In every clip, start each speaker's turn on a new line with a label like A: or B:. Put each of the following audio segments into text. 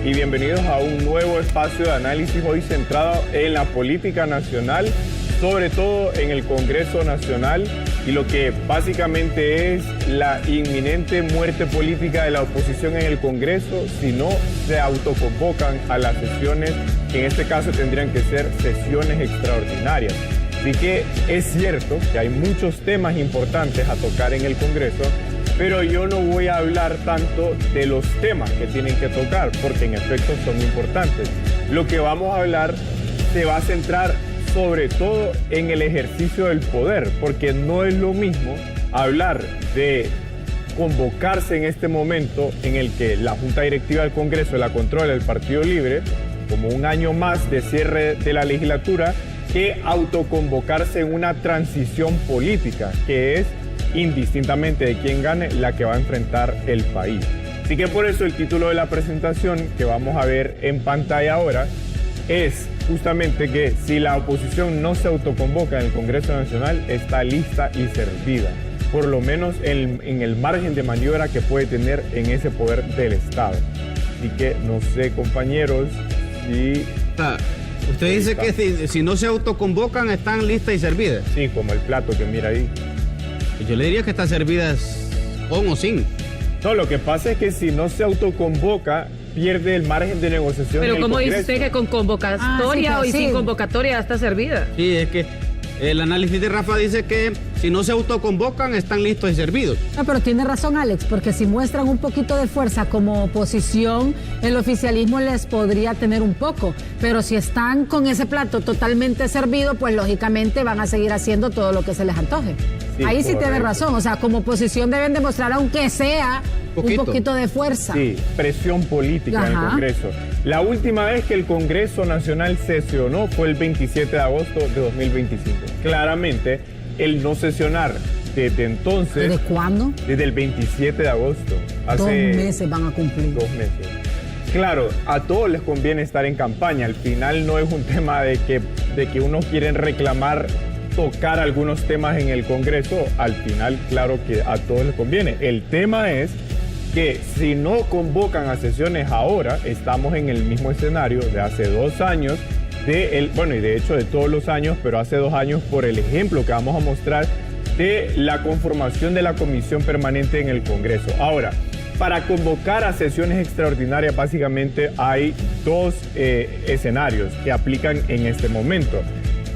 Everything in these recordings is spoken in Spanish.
A: y bienvenidos a un nuevo espacio de análisis hoy centrado en la política nacional, sobre todo en el Congreso Nacional y lo que básicamente es la inminente muerte política de la oposición en el Congreso si no se autoconvocan a las sesiones, que en este caso tendrían que ser sesiones extraordinarias. Así que es cierto que hay muchos temas importantes a tocar en el Congreso, pero yo no voy a hablar tanto de los temas que tienen que tocar, porque en efecto son importantes. Lo que vamos a hablar se va a centrar sobre todo en el ejercicio del poder, porque no es lo mismo hablar de convocarse en este momento en el que la Junta Directiva del Congreso la controla el Partido Libre, como un año más de cierre de la legislatura, que autoconvocarse en una transición política, que es indistintamente de quién gane, la que va a enfrentar el país. Así que por eso el título de la presentación que vamos a ver en pantalla ahora es justamente que si la oposición no se autoconvoca en el Congreso Nacional, está lista y servida, por lo menos en el margen de maniobra que puede tener en ese poder del Estado. Así que no sé, compañeros, si...
B: Usted dice que si no se autoconvocan están listas y servidas.
A: Sí, como el plato que mira ahí.
B: Yo le diría que están servidas con o sin.
A: No, lo que pasa es que si no se autoconvoca, pierde el margen de negociación.
C: Pero ¿cómo
A: dice
C: usted que con convocatoria o sin convocatoria está servida?
B: Sí, es que el análisis de Rafa dice que si no se autoconvocan están listos y servidos.
D: No, pero tiene razón Alex, porque si muestran un poquito de fuerza como oposición, el oficialismo les podría tener un poco, pero si están con ese plato totalmente servido, pues lógicamente van a seguir haciendo todo lo que se les antoje. Sí, ahí sí tiene razón, o sea, como oposición deben demostrar aunque sea un poquito de fuerza.
A: Sí, presión política en el Congreso. La última vez que el Congreso Nacional sesionó fue el 27 de agosto de 2025. Claramente, el no sesionar desde entonces...
D: ¿Desde cuándo?
A: Desde el 27 de agosto.
D: Hace 2 meses van a cumplir.
A: 2 meses. Claro, a todos les conviene estar en campaña. Al final no es un tema de que uno quiere reclamar tocar algunos temas en el Congreso. Al final, claro que a todos les conviene. El tema es que si no convocan a sesiones ahora, estamos en el mismo escenario de hace 2 años, y de hecho de todos los años, pero hace 2 años por el ejemplo que vamos a mostrar de la conformación de la Comisión Permanente en el Congreso. Ahora, para convocar a sesiones extraordinarias básicamente hay 2 escenarios que aplican en este momento.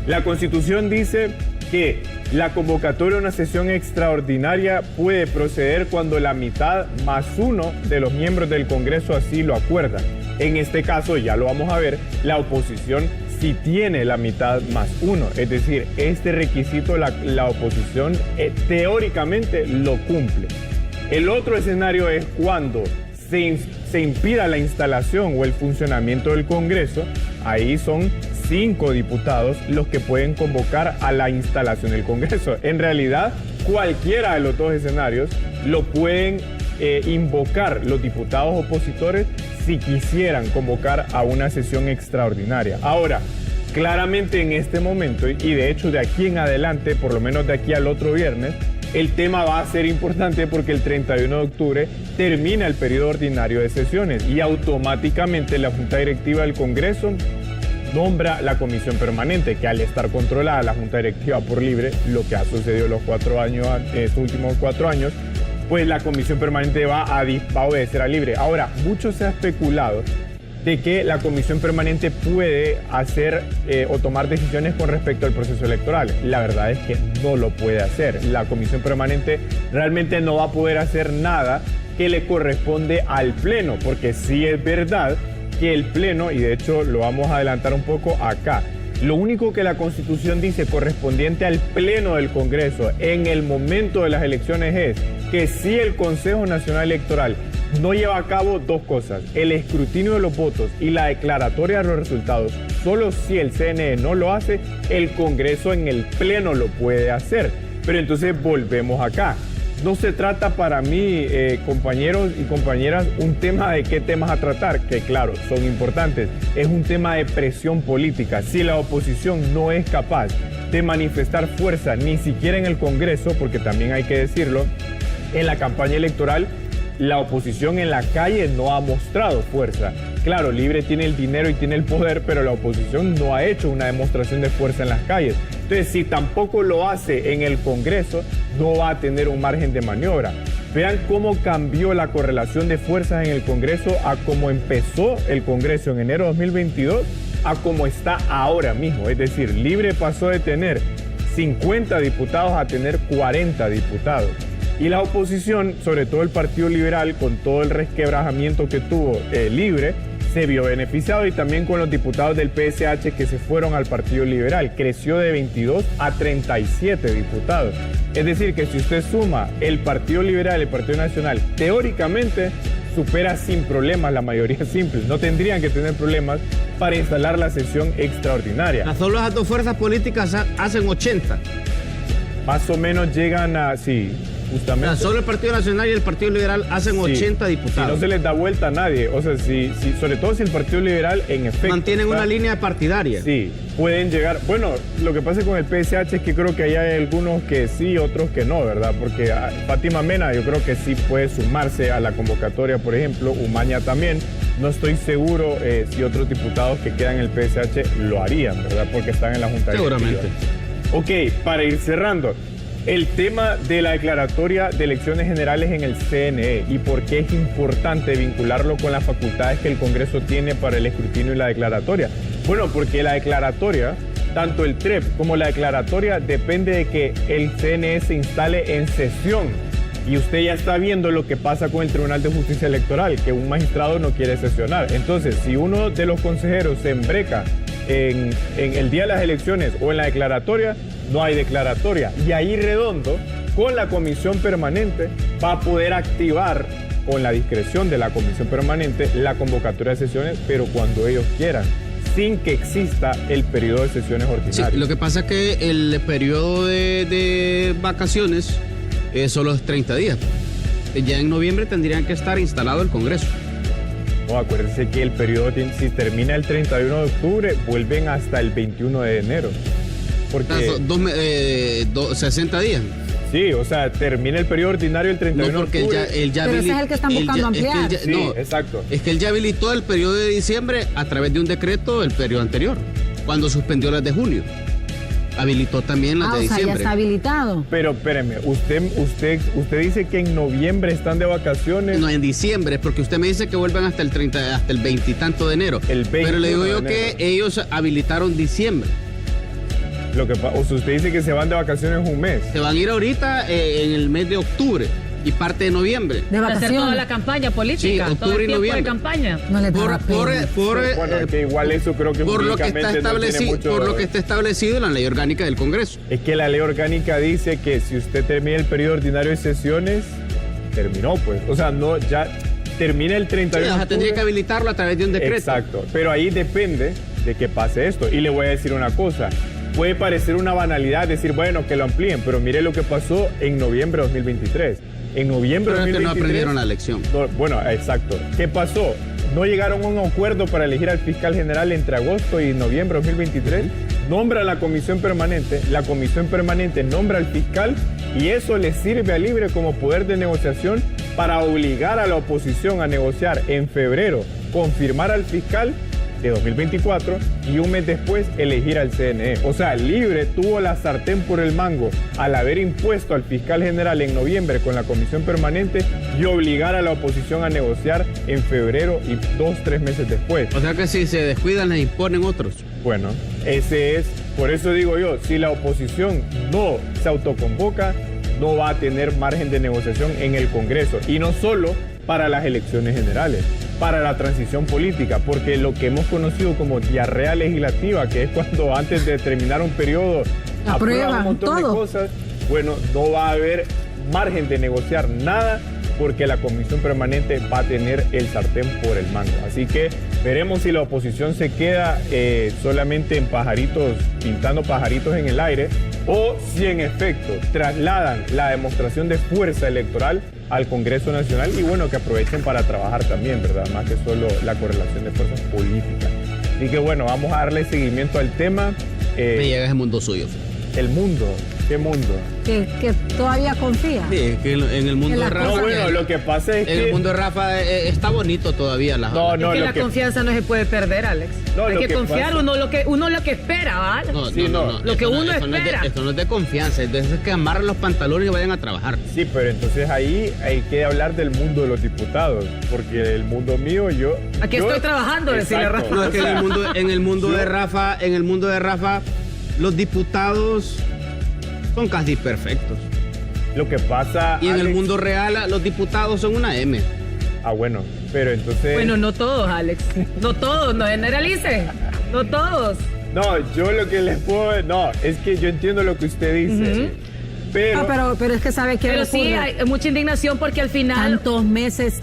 A: La Constitución dice que la convocatoria de una sesión extraordinaria puede proceder cuando la mitad más 1 de los miembros del Congreso así lo acuerdan. En este caso, ya lo vamos a ver, la oposición sí tiene la mitad más 1, es decir, este requisito la oposición teóricamente lo cumple. El otro escenario es cuando se impida la instalación o el funcionamiento del Congreso. Ahí son 5 diputados los que pueden convocar a la instalación del Congreso. En realidad, cualquiera de los 2 escenarios lo pueden invocar los diputados opositores si quisieran convocar a una sesión extraordinaria. Ahora, claramente en este momento, y de hecho de aquí en adelante, por lo menos de aquí al otro viernes, el tema va a ser importante porque el 31 de octubre termina el periodo ordinario de sesiones y automáticamente la Junta Directiva del Congreso nombra la Comisión Permanente, que al estar controlada la Junta Directiva por Libre, lo que ha sucedido estos últimos 4 años, pues la Comisión Permanente va a obedecer a Libre. Ahora, mucho se ha especulado de que la Comisión Permanente puede hacer o tomar decisiones con respecto al proceso electoral. La verdad es que no lo puede hacer. La Comisión Permanente realmente no va a poder hacer nada que le corresponde al Pleno, porque sí es verdad que el Pleno, y de hecho lo vamos a adelantar un poco acá, lo único que la Constitución dice correspondiente al Pleno del Congreso en el momento de las elecciones es que si el Consejo Nacional Electoral no lleva a cabo 2 cosas, el escrutinio de los votos y la declaratoria de los resultados, solo si el CNE no lo hace, el Congreso en el Pleno lo puede hacer. Pero entonces volvemos acá. No se trata para mí, compañeros y compañeras, un tema de qué temas a tratar, que claro, son importantes. Es un tema de presión política. Si la oposición no es capaz de manifestar fuerza, ni siquiera en el Congreso, porque también hay que decirlo, en la campaña electoral, la oposición en la calle no ha mostrado fuerza. claro, Libre tiene el dinero y tiene el poder, pero la oposición no ha hecho una demostración de fuerza en las calles. Entonces, si tampoco lo hace en el Congreso, no va a tener un margen de maniobra. Vean cómo cambió la correlación de fuerzas en el Congreso a cómo empezó el Congreso en enero de 2022 a cómo está ahora mismo. Es decir, Libre pasó de tener 50 diputados a tener 40 diputados. Y la oposición, sobre todo el Partido Liberal, con todo el resquebrajamiento que tuvo Libre, se vio beneficiado, y también con los diputados del PSH que se fueron al Partido Liberal. Creció de 22 a 37 diputados. Es decir, que si usted suma el Partido Liberal y el Partido Nacional, teóricamente supera sin problemas la mayoría simple. No tendrían que tener problemas para instalar la sesión extraordinaria.
B: Solo las dos fuerzas políticas hacen 80.
A: Más o menos llegan a, sí, justamente.
B: O sea, solo el Partido Nacional y el Partido Liberal hacen 80 diputados.
A: Si no se les da vuelta a nadie, o sea, sobre todo si el Partido Liberal en efecto
B: mantienen una línea partidaria.
A: Sí, pueden llegar. Bueno, lo que pasa con el PSH es que creo que ahí hay algunos que sí, otros que no, ¿verdad? Porque Fátima Mena yo creo que sí puede sumarse a la convocatoria, por ejemplo, Umaña también. No estoy seguro si otros diputados que quedan en el PSH lo harían, ¿verdad? Porque están en la Junta Directiva.
B: Seguramente.
A: Ok, para ir cerrando, el tema de la declaratoria de elecciones generales en el CNE y por qué es importante vincularlo con las facultades que el Congreso tiene para el escrutinio y la declaratoria. Bueno, porque la declaratoria, tanto el TREP como la declaratoria, depende de que el CNE se instale en sesión. Y usted ya está viendo lo que pasa con el Tribunal de Justicia Electoral, que un magistrado no quiere sesionar. Entonces, si uno de los consejeros se embreca en el día de las elecciones o en la declaratoria, no hay declaratoria. Y ahí Redondo, con la comisión permanente, va a poder activar, con la discreción de la comisión permanente, la convocatoria de sesiones, pero cuando ellos quieran, sin que exista el periodo de sesiones ordinarias.
B: Sí, lo que pasa es que el periodo de vacaciones solo es 30 días. Ya en noviembre tendrían que estar instalado el Congreso.
A: No, acuérdense que el periodo, si termina el 31 de octubre, vuelven hasta el 21 de enero. Porque
B: 60 días.
A: Sí, o sea, termina el periodo ordinario el 31 de octubre.
D: Pero ese es el que están buscando ampliar.
A: Sí, exacto.
B: Es que él ya habilitó el periodo de diciembre a través de un decreto del periodo anterior, cuando suspendió las de junio. Habilitó también las de diciembre.
D: O sea, ya está habilitado.
A: Pero espéreme, usted dice que en noviembre están de vacaciones.
B: No, en diciembre, porque usted me dice que vuelven hasta el 20 y tanto de enero. Pero le digo yo que ellos habilitaron diciembre.
A: O sea, usted dice que se van de vacaciones un mes.
B: Se van a ir ahorita en el mes de octubre y parte de noviembre.
D: De
C: Para hacer
D: vacaciones.
C: toda la campaña política.
B: Sí, octubre y noviembre.
C: De campaña.
D: No le da
A: Bueno, que igual eso creo que
B: por lo que está establecido,
A: mucho...
B: por lo que está establecido en la ley orgánica del Congreso.
A: Es que la ley orgánica dice que si usted termina el periodo ordinario de sesiones, terminó, pues. O sea, no, ya termina el 31 de octubre.
B: Tendría que habilitarlo a través de un decreto.
A: Exacto, pero ahí depende de que pase esto. Y le voy a decir una cosa. Puede parecer una banalidad decir, bueno, que lo amplíen, pero mire lo que pasó en noviembre de 2023. En noviembre de 2023...
B: Pero es que no aprendieron la lección.
A: Bueno, exacto. ¿Qué pasó? No llegaron a un acuerdo para elegir al fiscal general entre agosto y noviembre de 2023. Nombran la comisión permanente nombra al fiscal y eso le sirve a Libre como poder de negociación para obligar a la oposición a negociar en febrero, confirmar al fiscal de 2024 y un mes después elegir al CNE. O sea, Libre tuvo la sartén por el mango al haber impuesto al fiscal general en noviembre con la comisión permanente y obligar a la oposición a negociar en febrero y 2-3 meses después.
B: O sea que si se descuidan les imponen otros.
A: Bueno, por eso digo yo, si la oposición no se autoconvoca, no va a tener margen de negociación en el Congreso. Y no solo para las elecciones generales, para la transición política, porque lo que hemos conocido como diarrea legislativa, que es cuando antes de terminar un periodo aprueban un montón de cosas, bueno, no va a haber margen de negociar nada porque la comisión permanente va a tener el sartén por el mango. Así que veremos si la oposición se queda solamente en pajaritos, pintando pajaritos en el aire, o si en efecto trasladan la demostración de fuerza electoral al Congreso Nacional y bueno, que aprovechen para trabajar también, ¿verdad? Más que solo la correlación de fuerzas políticas. Así que bueno, vamos a darle seguimiento al tema.
B: Me llega ese mundo suyo.
A: El mundo. ¿Qué mundo?
D: Que todavía confía.
B: Sí, es que en el mundo de Rafa.
A: No, bueno, lo que pasa es
B: en
A: que...
B: el mundo de Rafa está bonito todavía.
A: No,
C: Es que la confianza no se puede perder, Alex.
A: No,
C: Hay
A: lo
C: que
A: que
C: confiar,
A: pasa-
C: uno lo que espera, ¿vale?
B: No,
A: Sí, no.
C: Lo que
B: Esto
C: uno
B: esto no es de-
C: espera.
B: Esto no es de confianza, entonces es que amarren los pantalones y vayan a trabajar.
A: Sí, pero entonces ahí hay que hablar del mundo de los diputados, porque el mundo mío,
C: Aquí estoy trabajando, decirle a Rafa.
B: No, es que en el mundo de Rafa, los diputados son casi perfectos.
A: Lo que pasa...
B: Y en el
A: Alex-
B: mundo real, los diputados son una M.
A: Ah, bueno, pero entonces...
C: Bueno, no todos, Alex. No todos, no generalice. No todos.
A: No, yo lo que les puedo... No, es que yo entiendo lo que usted dice, pero...
D: Pero es que sabe que
C: Pero sí, hay mucha indignación porque al final...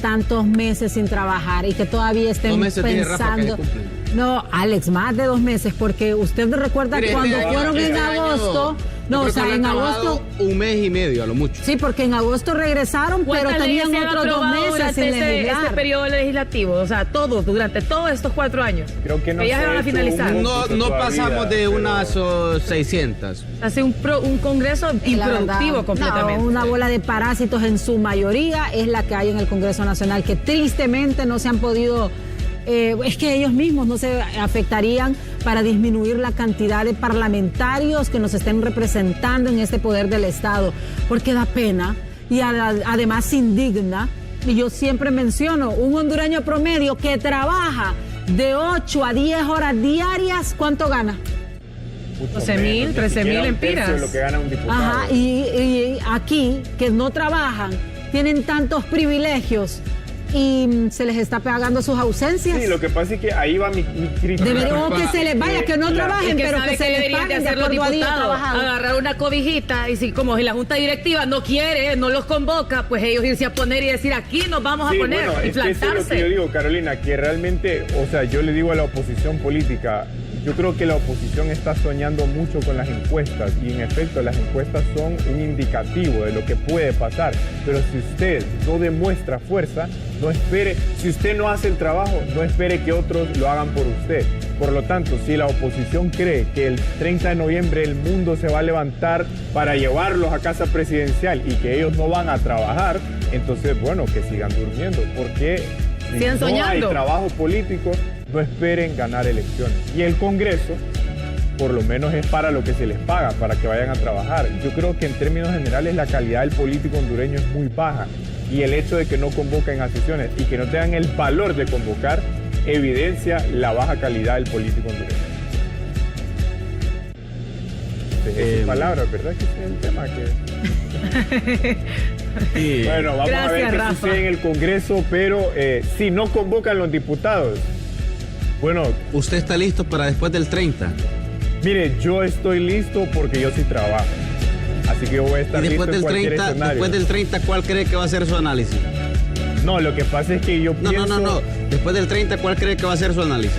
D: tantos meses sin trabajar y que todavía estén
B: 2 meses tiene Rafa que
D: pensando.
B: se cumplen.
D: No, Alex, más de 2 meses, porque usted recuerda
B: Mire,
D: cuando
B: este año-
D: fueron en
B: este año,
D: agosto. No,
B: yo
D: o
B: creo
D: sea,
B: que
D: en
B: han
D: agosto.
B: trabajado 1 mes y medio a lo mucho.
D: Sí, porque en agosto regresaron, pero
C: ¿Cuántas leyes
D: tenían
C: se han
D: otros 2
C: aprobado
D: meses
C: durante
D: sin
C: este
D: legislar.
C: periodo legislativo? O sea, todos, durante todos estos 4 años.
A: Creo que no
C: ya
A: se
C: se van
A: ha
C: a
A: hecho
C: finalizar.
A: un-
B: No
A: todavía,
B: pasamos de
A: pero-
B: unas 600.
C: Hace un congreso
D: La
C: improductivo
D: verdad,
C: completamente.
D: no, una bola de parásitos en su mayoría es la que hay en el Congreso Nacional, que tristemente no se han podido, es que ellos mismos no se afectarían para disminuir la cantidad de parlamentarios que nos estén representando en este poder del Estado, porque da pena y además indigna. Y yo siempre menciono un hondureño promedio que trabaja de 8 a 10 horas diarias, ¿cuánto gana?
A: mucho
C: 12.000,
A: menos, ni
C: 13.000
A: siquiera un tercio
C: empiras.
A: de lo que gana un diputado.
D: Ajá, y aquí, que no trabajan, tienen tantos privilegios y se les está pagando sus ausencias.
A: Sí, lo que pasa es que ahí va mi crítica.
D: O que se les vaya, que no trabajen,
C: Es
D: pero
C: sabe
D: que se les
C: deberían
D: paguen
C: de
D: de
C: hacer los
D: acuerdo a día
C: diputados,
D: trabajado.
C: agarrar una cobijita y si como si la junta directiva no quiere, no los convoca, pues ellos irse a poner y decir aquí nos vamos
A: Sí,
C: a poner
A: bueno,
C: y
A: es que eso es lo que yo
C: plantarse.
A: digo, Carolina, que realmente, o sea, yo le digo a la oposición política, yo creo que la oposición está soñando mucho con las encuestas y en efecto las encuestas son un indicativo de lo que puede pasar, pero si usted no demuestra fuerza, no espere, si usted no hace el trabajo, no espere que otros lo hagan por usted. Por lo tanto, si la oposición cree que el 30 de noviembre el mundo se va a levantar para llevarlos a casa presidencial y que ellos no van a trabajar, entonces, bueno, que sigan durmiendo, porque si
C: Sigan
A: no hay
C: soñando.
A: trabajo político, no esperen ganar elecciones. Y el Congreso, por lo menos es para lo que se les paga, para que vayan a trabajar. Yo creo que en términos generales la calidad del político hondureño es muy baja. Y el hecho de que no convoquen a sesiones y que no tengan el valor de convocar, evidencia la baja calidad del político hondureño. Es su palabra, ¿verdad? Que ese es el tema que...
B: Sí.
A: Bueno, vamos a
C: Gracias,
A: ver qué
C: Rafa.
A: sucede en el Congreso, pero si no convocan los diputados, bueno,
B: ¿Usted está listo para después del 30?
A: mire, yo estoy listo porque yo sí trabajo. Así que yo voy a estar
B: Y
A: listo
B: después
A: en
B: del
A: cualquier
B: 30,
A: escenario.
B: después del 30, ¿cuál cree que va a ser su análisis?
A: No, lo que pasa es que yo pienso...
B: No. Después del 30, ¿cuál cree que va a ser su análisis?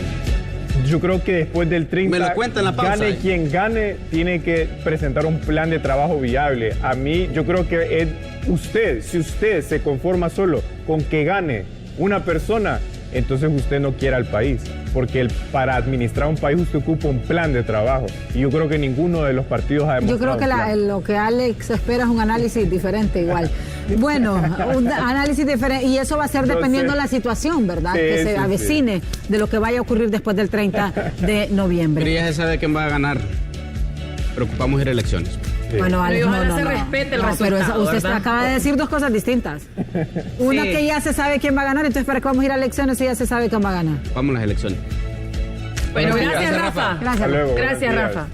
A: Yo creo que después del 30,
B: Me lo cuenta en la pausa,
A: gane quien gane, tiene que presentar un plan de trabajo viable. A mí, yo creo que es usted, si usted se conforma solo con que gane una persona, entonces usted no quiere al país. Porque para administrar un país usted ocupa un plan de trabajo. Y yo creo que ninguno de los partidos ha
D: Yo
A: demostrado
D: creo que
A: un plan.
D: lo que Alex espera es un análisis diferente igual. Bueno, un análisis diferente y eso va a ser
A: Yo
D: dependiendo
A: sé.
D: de la situación, ¿verdad?
A: Sí,
D: que se
A: sí,
D: avecine de lo que vaya a ocurrir después del 30 de noviembre.
B: Pero ya se sabe quién va a ganar. Preocupamos ir a elecciones.
A: Sí.
D: Bueno, Alex,
C: Pero
D: no,
C: ojalá
D: no,
C: se
D: no.
C: respete el
D: No, pero
C: resultado,
D: usted
C: ¿verdad?
D: acaba de decir dos cosas distintas. Una
C: Sí.
D: que ya se sabe quién va a ganar, entonces para qué vamos a ir a elecciones si ya se sabe quién va a ganar.
B: Vamos a las elecciones.
C: Bueno,
B: Buenos días.
C: gracias,
B: Gracias,
C: Rafa.
D: Gracias.
A: Hasta luego.
C: Gracias,
A: buenos días.
C: Rafa.